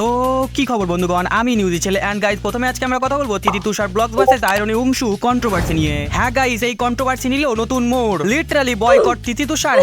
তো কি খবর বন্ধুগণ, আমি নিউজি ছেলে এন্ড গাইস প্রথমে আজকে আমরা কথা বলবো তিথি তুষার ব্লগস ভার্সেস আয়রনি উংশু কন্ট্রোভার্সি নিয়ে। হ্যাঁ গাইস, এই কন্ট্রোভার্সি নিল নতুন মোড়। লিটারালি বয়কট তিথি তুষার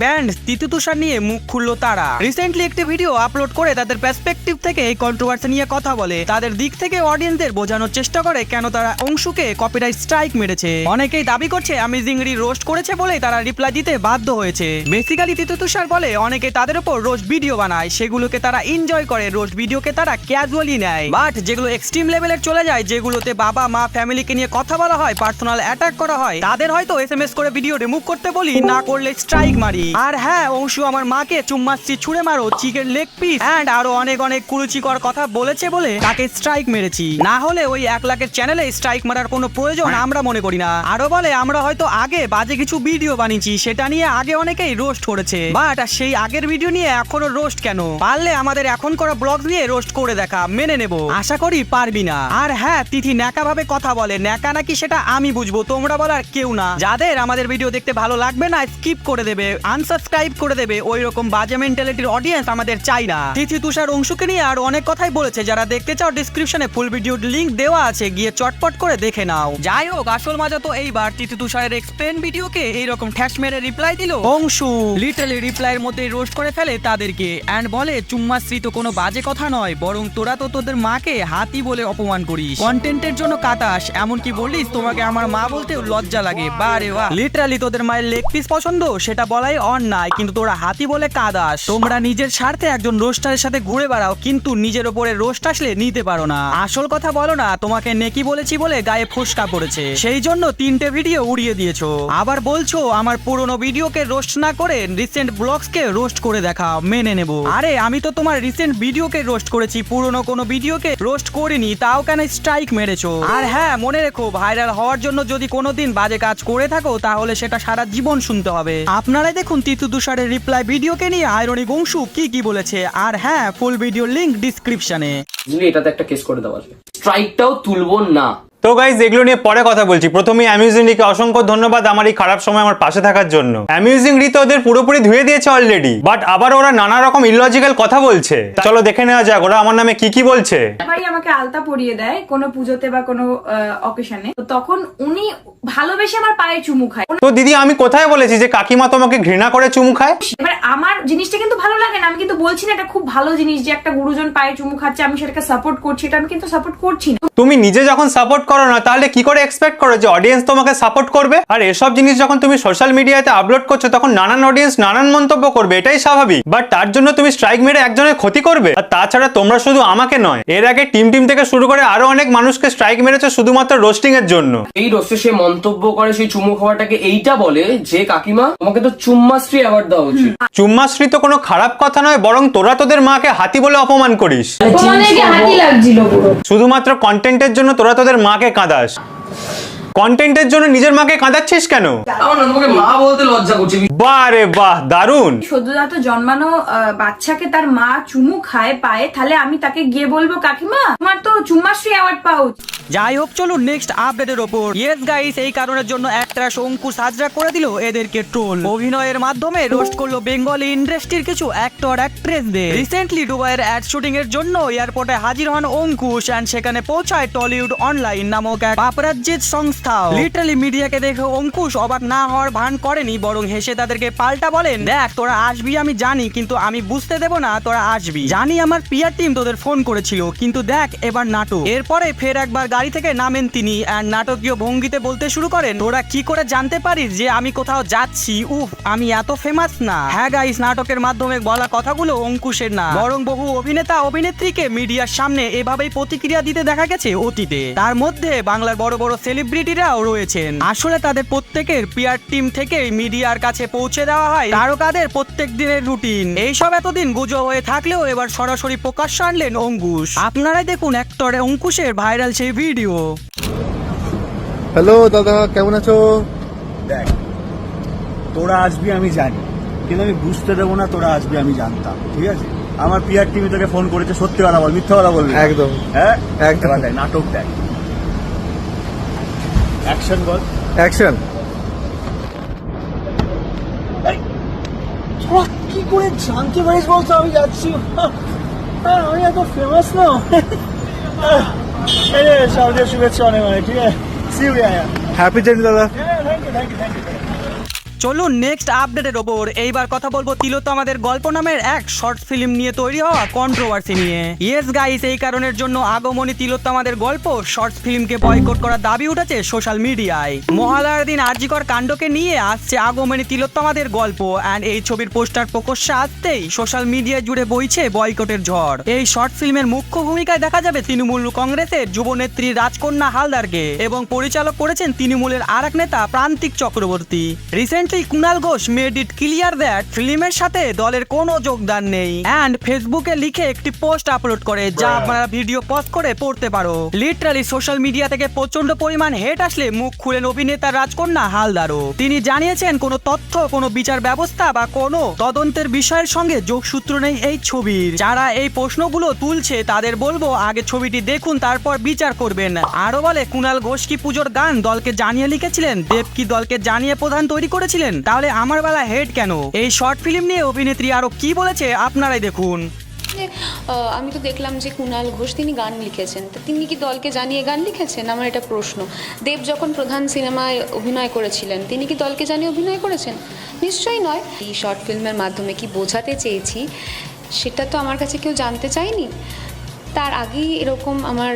#ব্যান্ড তিথি তুষার নিয়ে মুখ খুললো তারা। রিসেন্টলি একটি ভিডিও আপলোড করে তাদের পার্সপেক্টিভ থেকে এই কন্ট্রোভার্সি নিয়ে কথা বলে, তাদের দিক থেকে অডিয়েন্সদের বোঝানোর চেষ্টা করে কেন তারা অংশুকে কপিরাইট স্ট্রাইক মেরেছে। অনেকেই দাবি করছে অ্যামেজিংলি রোস্ট করেছে বলেই তারা রিপ্লাই দিতে বাধ্য হয়েছে। বেসিক্যালি তিথি তুষার বলে অনেকে তাদের উপর রোস্ট ভিডিও বানায়, সেগুলোকে তারা এনজয় করে, রোস্ট ভিডিওকে তারা ক্যাজুয়ালি নেয়। বাট যেগুলো এক্সট্রিম লেভেলের চলে যায়, যেগুলোতে বাবা মা ফ্যামিলিকে নিয়ে কথা বলা হয়, পার্সোনাল অ্যাটাক করা হয়, তাদের হয়তো এসএমএস করে ভিডিও রিমুভ করতে বলি, না করলে স্ট্রাইক মারি। আর হ্যাঁ, অংশু আমার মাকে চুম্মাচ্ছি ছুঁড়ে মারো, চিকেন লেগ পিস এন্ড আরো অনেক অনেক কুরুচিকর কথা বলেছে বলে তাকে স্ট্রাইক মেরেছি। না হলে ওই 1 লাখের চ্যানেলে স্ট্রাইক মারার কোনো প্রয়োজন আমরা মনে করি না। আরো বলে আমরা হয়তো আগে বাজে কিছু ভিডিও বানিয়েছি, সেটা নিয়ে আগে অনেকেই রোস্ট করেছে, বাট সেই আগের ভিডিও নিয়ে এখনো রোস্ট কেন? পারলে আমাদের এখন করা ব্লগ নিয়ে রোস্ট করে দেখা, মেনে নেব। আশা করি পারবি না। আর হ্যাঁ, তিথি ন্যাকা ভাবে কথা বলে, ন্যাকা নাকি সেটা আমি বুঝবো, তোমরা বলার কেউ না। যাদের আমাদের ভিডিও দেখতে ভালো লাগবে না স্কিপ করে দেবে, আনসাবস্ক্রাইব করে দেবে, ওই রকম বাজে মেন্টালিটির অডিয়েন্স আমাদের চাই না। তিথি তুষার অংশুকে নিয়ে আর অনেক কথাই বলেছে, যারা দেখতে চাও ডেসক্রিপশনে ফুল ভিডিও লিংক দেওয়া আছে, গিয়ে চটপট করে দেখে নাও। যাই হোক, আসল মজা তো এইবার তিথি তুষারের এক্সপ্লেন ভিডিওকে এইরকম ঠ্যাস মেরে রিপ্লাই দিল অংশু। লিটারালি রিপ্লাইয়ের মধ্যে রোস্ট করে ফেলে তাদেরকে এন্ড বলে চুম্মাশ্রী তো কোনো বাজে কথা নয়, বরং তোরা তো তোদের মাকে হাতি বলে অপমান করিস, কন্টেন্টের জন্য কাটাস, এমনকি বলিস তোমাকে আমার মা বলতেও লজ্জা লাগে। বারে বাহ, লিটারালি তোদের মায়ের লেগ পিস পছন্দ সেটা বলাই অন্যায়, কিন্তু তোরা হাতি বলে কাদাস। তোমরা নিজের স্বার্থে একজন রোস্টারের সাথে ঘুরে বেড়াও, কিন্তু নিজের ওপরে রোস্ট আসলে নিতে পারো না। আসল কথা বলো না, তোমাকে নেকি বলেছি বলে গায়ে ফুসকা পড়েছে, সেই জন্য 3টে ভিডিও উড়িয়ে দিয়েছো। আবার বলছো আমার পুরনো ভিডিওকে রোস্ট না করে রিসেন্ট ব্লগসকে রোস্ট করে দেখাও, মেনে নেব। আরে আমি তো তোমার রিসেন্ট ভিডিওকে রোস্ট করেছি, পুরনো কোনো ভিডিওকে রোস্ট করিনি, তাও কেন স্ট্রাইক মেরেছো? আর হ্যাঁ, মনে রেখো, ভাইরাল হওয়ার জন্য যদি কোনোদিন বাজে কাজ করে থাকো তাহলে সেটা সারা জীবন শুনতে হবে। আপনারাই দেখুন তিথি তুষারের রিপ্লাই ভিডিওকে নিয়ে আয়রনি অংশু কি বলেছে। আর হ্যাঁ, ফুল ভিডিও লিংক ডিসক্রিপশনে। এটাতে একটা কেস করে দেওয়া যাবে, স্ট্রাইকটাও তুলবো না। তো গাইজ এগুলো নিয়ে পরে কথা বলছি। প্রথমেই অ্যামিউজিং রিকে অসংখ্য ধন্যবাদ আমার এই খারাপ সময় আমার পাশে থাকার জন্য। অ্যামিউজিং রি তো ওদের পুরোপুরি ধুয়ে দিয়েছে অলরেডি, বাট আবার ওরা নানা রকম ইললজিক্যাল কথা বলছে। চলো দেখে নেওয়া যাক ওরা আমার নামে কি বলছে। ভাই আমাকে আলতা পরিয়ে দেয় কোনো পুজোতে বা কোনো অকেশনে, তো তখন উনি ভালোবেসে আমার পায়ে চুমু খায়। তো দিদি আমি কোথায় বলেছি যে কাকিমা তোমাকে ঘৃণা করে চুমু খায়? এবার আমার জিনিসটা কিন্তু ভালো লাগে না, আমি কিন্তু বলছি না এটা খুব ভালো জিনিস যে একটা গুরুজন পায়ে চুমু খাচ্ছে, আমি সেটাকে সাপোর্ট করছি, এটা আমি কিন্তু সাপোর্ট করছি না। তুমি নিজে যখন সাপোর্ট করো না, তাহলে কি করে এক্সপেক্ট করো যে অডিয়েন্স তোমাকে সাপোর্ট করবে? আর এসব জিনিস যখন তুমি সোশ্যাল মিডিয়াতে আপলোড করছো, তখন নানান অডিয়েন্স নানান মন্তব্য করবে, এটাই স্বাভাবিক। বাট তার জন্য তুমি স্ট্রাইক মেরে একজনের ক্ষতি করবে? আর তাছাড়া তোমরা শুধু আমাকে নয়, এর আগে টিম থেকে শুরু করে আরো অনেক মানুষকে স্ট্রাইক মেরেছো শুধুমাত্র রোস্টিং এর জন্য। এই রোস্টে সে মন্তব্য করে, সেই চুমু খাওয়াটাকে এইটা বলে যে কাকিমা তোমাকে তো চুম্মাশ্রী অ্যাওয়ার্ড দেওয়া উচিত। চুম্মাশ্রী তো কোনো খারাপ কথা নয়, বরং তোরা তোদের মাকে হাতি বলে অপমান করিস। তোমাদেরকে হাতি লাগছিল পুরো, শুধুমাত্র কন্টেন্টের জন্য তোরা তোদের মাকে কাঁদাস। কন্টেন্টের জন্য নিজের মাকে কাঁদাচ্ছিস কেন? আমার না তোমাকে মা বলতে লজ্জা করছে। বাহ রে বাহ, দারুণ। সদ্যজাত জন্মানো বাচ্চাকে তার মা চুমু খায় পায়ে, তাহলে আমি তাকে গিয়ে বলবো কাকিমা তোমার তো চুম্মাশ্রী অ্যাওয়ার্ড পাও। যাই হোক, চলুন নেক্সট আপডেটের ওপর। ইয়েস গাইস, এই কারণের জন্য অ্যাক্ট্রেস অঙ্কুশ হাজরা করে দিল এদেরকে ট্রোল। অভিনয়ের মাধ্যমে রোস্ট করলো বেঙ্গলি ইন্ডাস্ট্রির কিছু অ্যাক্টর অ্যাক্ট্রেসদের। রিসেন্টলি দুবাইয়ের অ্যাড শুটিং এর জন্য এয়ারপোর্টে হাজির হন অঙ্কুশ এন্ড সেখানে পৌঁছায় টলিউড অনলাইন নামক এক পাপারাজ্জি সংস্থা। লিটারালি মিডিয়াকে দেখে অঙ্কুশ অবাক না হওয়ার ভান করেনি, বরং হেসে তাদেরকে পাল্টা বলেন, দেখ তোরা আসবি আমি জানি, কিন্তু আমি বুঝতে দেব না তোরা আসবি। জানি আমার পিআর টিম তোদের ফোন করেছিল, কিন্তু দেখ এবার নাটক। এরপরে ফের একবার গাড়ি থেকে নামেন তিনি এন্ড নাটকীয় ভঙ্গিতে বলতে শুরু করেন, তোরা কি করে জানতে পারিস যে আমি কোথাও যাচ্ছি? উফ, আমি এত ফেমাস না। হ্যাঁ গাইস, নাটকের মাধ্যমে বলা কথাগুলো অঙ্কুশের না, বরং বহু অভিনেতা অভিনেত্রীকে মিডিয়ার সামনে এভাবেই প্রতিক্রিয়া দিতে দেখা গেছে অতীতে। তার মধ্যে বাংলার বড় বড় সেলিব্রিটিরাও রয়েছেন। আসলে তাদের প্রত্যেকের পিআর টিম থেকে মিডিয়ার কাছে পৌঁছে দেওয়া হয় তারকাদের প্রত্যেক দিনের রুটিন। এইসব এতদিন গুজব হয়ে থাকলেও এবার সরাসরি প্রকাশ্য আনলেন অঙ্কুশ। আপনারাই দেখুন অ্যাক্টর অঙ্কুশের ভাইরাল সেই ভিডিও। হ্যালো দাদা, কেমন আছো? দেখ তোরা আসবি আমি জানি, কিন্তু আমি বুঝতে দেবো না তোরা আসবি আমি জানতাম, ঠিক আছে? আমার পিআর টিভি তোকে ফোন করেছে, সত্যি কথা বল, মিথ্যা কথা বলবি? একদম। হ্যাঁ একদম। এবার দেখ নাটক, দেখ অ্যাকশন বল। অ্যাকশন। তোরা কি করে জানতে পারিস বলতো আমি যাচ্ছি? আমি এত ফেমাস না। এই যে সবাই শুভেচ্ছা অনেক অনেক, ঠিক আছে? সি ইউ হ্যাপি জার্নি দাদা। Thank you. চলুন নেক্সট আপডেটের ওপর এইবার কথা বলবো তিলোত্তমাদের গল্প নামের এক শর্ট ফিল্ম নিয়ে তৈরি হওয়া কন্ট্রোভার্সি নিয়ে। ইয়েস গাইস, এই কারণের জন্য আগমনী তিলোত্তমাদের গল্প শর্ট ফিল্মকে বয়কট করার দাবি উঠেছে সোশ্যাল মিডিয়ায়। মহালয়ার দিন আরজিকর কাণ্ডকে নিয়ে আসছে আগমনী তিলোত্তমাদের গল্প, অ্যান্ড এই ছবির পোস্টার প্রকাশ্যে আসতেই সোশ্যাল মিডিয়া জুড়ে বইছে বয়কটের ঝড়। এই শর্ট ফিল্মের মুখ্য ভূমিকায় দেখা যাবে তৃণমূল কংগ্রেসের যুবনেত্রী রাজকন্যা হালদারকে, এবং পরিচালক করেছেন তৃণমূলের আর এক নেতা প্রান্তিক Chakraborty. Recently Kunal Ghosh made it clear that ফিল্মের সাথে দলের কোনো যোগদান নেই, অ্যান্ড ফেসবুকে লিখে একটি পোস্ট আপলোড করে, যা আপনারা ভিডিও পজ করে পড়তে পারো। লিটারালি সোশ্যাল মিডিয়া থেকে প্রচন্ড পরিমাণ হেট আসলে মুখ খুলেন অভিনেতা রাজকন্যা হালদারও। তিনি জানিয়েছেন কোনো তথ্য, কোনো বিচার ব্যবস্থা বা কোনো তদন্তের বিষয়ের সঙ্গে যোগসূত্র নেই এই ছবির। যারা এই প্রশ্নগুলো তুলছে তাদের বলবো আগে ছবিটি দেখুন, তারপর বিচার করবেন। আরো বলে, কুনাল ঘোষ কি পুজোর গান দলকে জানিয়ে লিখেছিলেন? দেব কি দলকে জানিয়ে প্রধান তৈরি করেছিলেন? তাহলে আমার বেলা হেড কেন? এই শর্ট ফিল্ম নিয়ে অভিনেত্রী আরো কি বলেছে আপনারাই দেখুন। আমি তো দেখলাম যে কুনাল ঘোষ তিনি গান লিখেছেন, তা তিনি কি দলকে জানিয়ে গান লিখেছেন? আমার এটা প্রশ্ন। দেব যখন প্রধান সিনেমায় অভিনয় করেছিলেন, তিনি কি দলকে জানিয়ে অভিনয় করেছেন? নিশ্চয়ই নয়। এই শর্ট ফিল্মের মাধ্যমে কি বোঝাতে চেয়েছি সেটা তো আমার কাছে কেউ জানতে চায়নি। তার আগেই এরকম আমার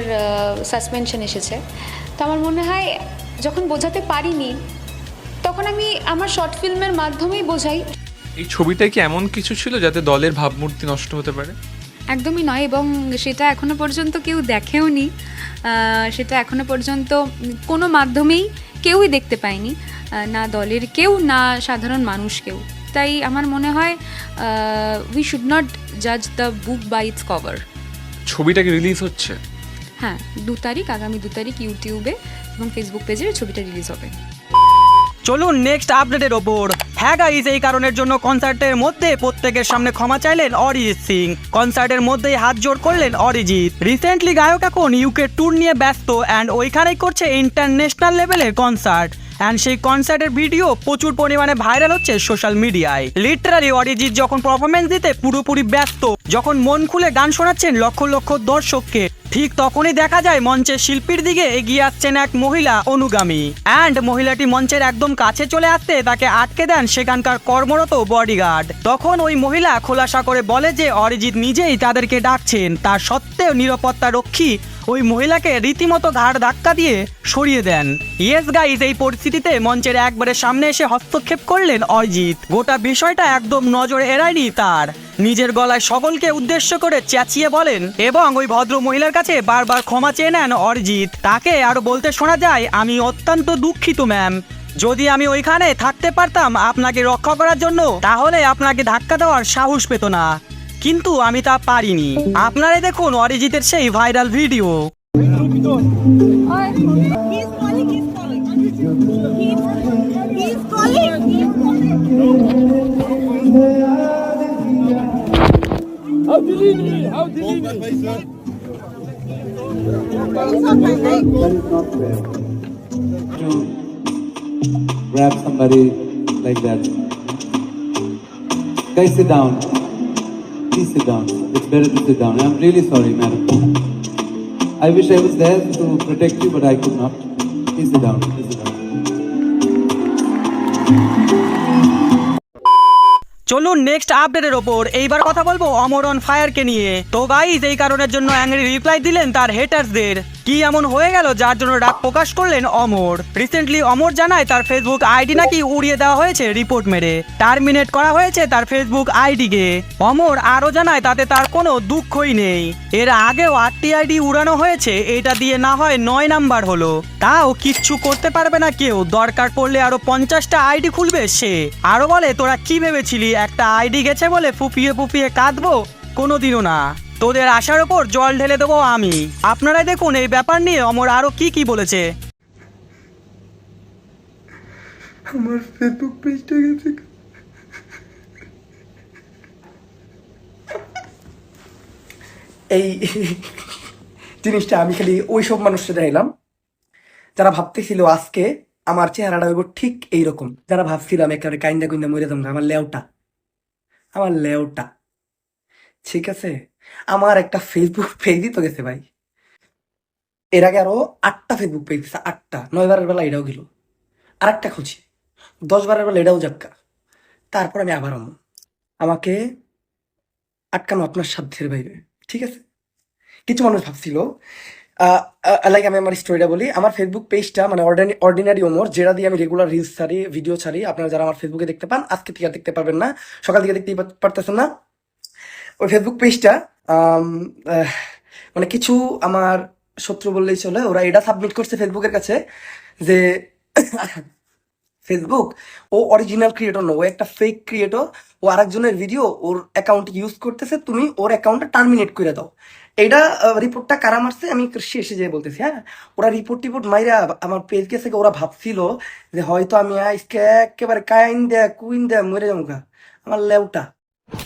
সাসপেনশন এসেছে। তো আমার মনে হয় যখন বোঝাতে পারিনি তখন আমি আমার শর্ট ফিল্মের মাধ্যমেই বোঝাই। এই ছবিটাই কি এমন কিছু ছিল যাতে দলের ভাবমূর্তি নষ্ট হতে পারে? একদমই নয়, এবং সেটা এখনো পর্যন্ত কেউ দেখেওনি। সেটা এখনো পর্যন্ত কোনো মাধ্যমেই কেউই দেখতে পায়নি, না দলের কেউ, না সাধারণ মানুষ কেউ। তাই আমার মনে হয় উই শুড নট জাজ the book by its cover. ছবিটা কি রিলিজ হচ্ছে? হ্যাঁ, 2 তারিখ, আগামী 2 তারিখ ইউটিউবে এবং ফেসবুক পেজে ছবিটা রিলিজ হবে। চলুন নেক্সট আপডেটের ওপর। হ্যাঁ গাইস, এই কারণের জন্য কনসার্টের মধ্যে প্রত্যেকের সামনে ক্ষমা চাইলেন অরিজিৎ সিং। কনসার্টের মধ্যেই হাত জোড় করলেন অরিজিৎ। রিসেন্টলি গায়ক এখন ইউকে ট্যুর নিয়ে ব্যস্ত, অ্যান্ড ওইখানেই করছে ইন্টারন্যাশনাল লেভেলের কনসার্ট, অ্যান্ড সেই কনসার্টের ভিডিও প্রচুর পরিমাণে ভাইরাল হচ্ছে সোশ্যাল মিডিয়ায়। লিটারালি অরিজিৎ যখন পারফরমেন্স দিতে পুরোপুরি ব্যস্ত, যখন মন খুলে গান শোনাচ্ছেন লক্ষ লক্ষ দর্শককে, ঠিক তখনই দেখা যায় মঞ্চের শিল্পীর দিকে এগিয়ে আসছেন এক মহিলা অনুগামী, অ্যান্ড মহিলাটি মঞ্চের একদম কাছে চলে আসতে তাকে আটকে দেন সেখানকার কর্মরত বডিগার্ড। তখন ওই মহিলা খোলাসা করে বলে যে অরিজিৎ নিজেই তাদেরকে ডাকছেন। তার সত্ত্বেও নিরাপত্তা রক্ষী ওই মহিলাকে রীতিমতো ঘাড় ধাক্কা দিয়ে সরিয়ে দেন। ইয়েস গাইস, এই পরিস্থিতিতে মঞ্চের একবারে সামনে এসে হস্তক্ষেপ করলেন অরিজিৎ। গোটা বিষয়টা একদম নজরে এড়ায়নি তার। নিজের গলায় সকলকে উদ্দেশ্য করে চেঁচিয়ে বলেন, এবং ওই ভদ্র মহিলার কাছে বারবার ক্ষমা চেয়ে নেন অরিজিৎ। তাকে আরো বলতে শোনা যায়, আমি অত্যন্ত দুঃখিত ম্যাম, যদি আমি ওইখানে থাকতে পারতাম আপনাকে রক্ষা করার জন্য, তাহলে আপনাকে ধাক্কা দেওয়ার সাহস পেত না, কিন্তু আমি তা পারিনি। আপনারাই দেখুন অরিজিতের সেই viral video. Grab somebody like that. Guys, sit down. Please sit down. It's better to sit down. I'm really sorry, madam. I wish I was there to protect you, but I could not. Please sit down. Please sit down. চলুন next আপডেটের ওপর। এইবার কথা বলবো অমর on ফায়ারকে নিয়ে। তো guys, এই কারণের জন্য অ্যাংরি রিপ্লাই দিলেন তার হেটার্সদের। কি এমন হয়ে গেল যার জন্য রাগ প্রকাশ করলেন অমর? রিসেন্টলি অমর জানায় তার ফেসবুক আইডি নাকি উড়িয়ে দেওয়া হয়েছে রিপোর্ট মেরে, টার্মিনেট করা হয়েছে তার ফেসবুক আইডিকে। অমর আরো জানায় তাতে তার কোনো দুঃখই নেই। এর আগেও 8টি আইডি উড়ানো হয়েছে, এটা দিয়ে না হয় 9 নাম্বার হলো, তাও কিচ্ছু করতে পারবে না কেউ। দরকার পড়লে আরো 50টা আইডি খুলবে সে। আরো বলে, তোরা কি ভেবেছিলি একটা আইডি গেছে বলে ফুপিয়ে ফুপিয়ে কাঁদবো? কোনোদিনও না, তোদের আশার ওপর জল ঢেলে দেবো আমি। আপনারাই দেখুন এই ব্যাপার নিয়ে অমর আরো কি বলেছে। আমার ফেসবুক পেজটা গেছে। এই জিনিসটা আমি খালি ওই সব মানুষটা এলাম যারা ভাবতেছিল আজকে আমার চেহারাটা হইব ঠিক এইরকম, যারা ভাবছিলাম একেবারে কাইন্দা কুইন্দা মরে যাবো। আমার লেউটা ঠিক আছে, আমার একটা ফেসবুক পেজই তো গেছে ভাই। এর আগে আরো 8টা ফেসবুক পেজ গেছে, 8টা। 9 বারের বেলা এটাও গেল, আর একটা খুঁজি, 10 বারের বেলা এটাও যাক্কা। তারপর আমি আবার আমাকে আটকানো আপনার সাধ্যের বাইরে, ঠিক আছে? কিছু মানুষ ভাবছিল লাইক আমি আমার স্টোরিটা বলি। আমার ফেসবুক পেজটা মানে অর্ডিনারি ওমর, যেটা দিয়ে আমি রেগুলার রিলস ছাড়ি, ভিডিও ছাড়ি। আপনারা যারা আমার ফেসবুকে দেখতে পান, আজকে থেকে আর দেখতে পারবেন না, সকাল থেকে দেখতেই পারতেছেন না। ওই ফেসবুক পেজটা মানে কিছু আমার শত্রু বললেই চলে, ওরা এটা সাবমিট করছে ফেসবুকের কাছে যে ফেসবুক ও অরিজিনাল ক্রিয়েটর না, ও একটা ফেক ক্রিয়েটর, ও আরেকজনের ভিডিও ওর অ্যাকাউন্ট ইউজ করতেছে, তুমি ওর অ্যাকাউন্টটা টার্মিনেট করে দাও। এইটা রিপোর্টটা কারা মারছে আমি শেষে যেয়ে বলতেছি। হ্যাঁ, ওরা রিপোর্ট মাইরা আমার পেজ গেছে, ওরা ভাবছিল যে হয়তো আমি আজকে একেবারে কুইন দেয়া মরে যাবো, আমার লেউটা।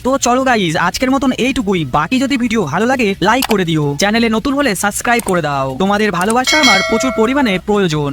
তো চলো গাইজ, আজকের মতন এইটুকুই। বাকি যদি ভিডিও ভালো লাগে লাইক করে দিও, চ্যানেলে নতুন হলে সাবস্ক্রাইব করে দাও। তোমাদের ভালোবাসা আমার প্রচুর পরিমাণে প্রয়োজন।